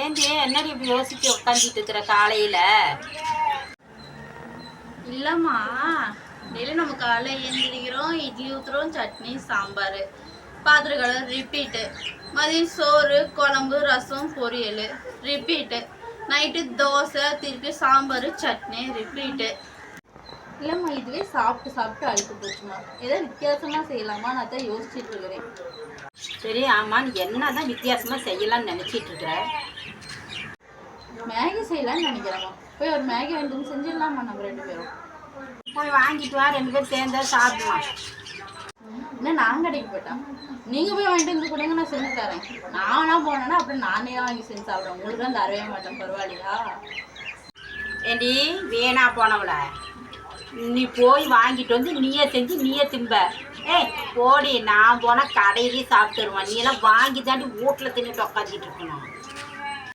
ஏண்டி என்னடி இப்படி யோசிச்சு உட்காந்துட்டு இருக்கிற காலையில? இல்லைம்மா, டெய்லி நம்ம காலையில் எழுந்திரிக்கிறோம், இட்லி ஊற்றுறோம், சட்னி சாம்பார், பாத்திரம் கழுவு ரிப்பீட்டு, மதியம் சோறு குழம்பு ரசம் பொரியல் ரிப்பீட்டு, நைட்டு தோசை திருப்பி சாம்பார் சட்னி ரிப்பீட்டு. இல்லைம்மா, இதுவே சாப்பிட்டு சாப்பிட்டு அழுத்து போச்சுமா. ஏதோ வித்தியாசமாக செய்யலாமா நான் தான் யோசிச்சுட்டு இருக்கிறேன். சரி, ஆமாம், நீ என்ன தான் வித்தியாசமாக செய்யலாம்னு நினச்சிட்டு இருக்கிற? மேகி செய்யலான்னு நினைக்கிறேம்மா. போய் ஒரு மேகி வாங்கிட்டு செஞ்சிடலாமா நம்ம 2 பேரும்? போய் வாங்கிட்டு வா, 2 பேரும் சேர்ந்தா சாப்பிடலாம். இன்னும் நான் கடைக்கு போயிட்டேன், நீங்கள் போய் வாங்கிட்டு வந்து கொடுங்க, நான் செஞ்சு தரேன். நானா போனேன்னா அப்புறம் நானே வாங்கி செஞ்சு சாப்பிட்றேன். உங்களுக்கு தான் தரவே மாட்டேன், பரவாயில்லையா? ஏண்டி வேணா போனவள, நீ போய் வாங்கிட்டு வந்து நீயே செஞ்சு நீயே திம்ப. ஏய் போடி, நான் போனால் கடையிலேயே சாப்பிட்டு வருவான். நீ எல்லாம் வாங்கி தாண்டி வீட்டில் தின்னுட்டு உட்காந்துட்டு இருக்கணும்.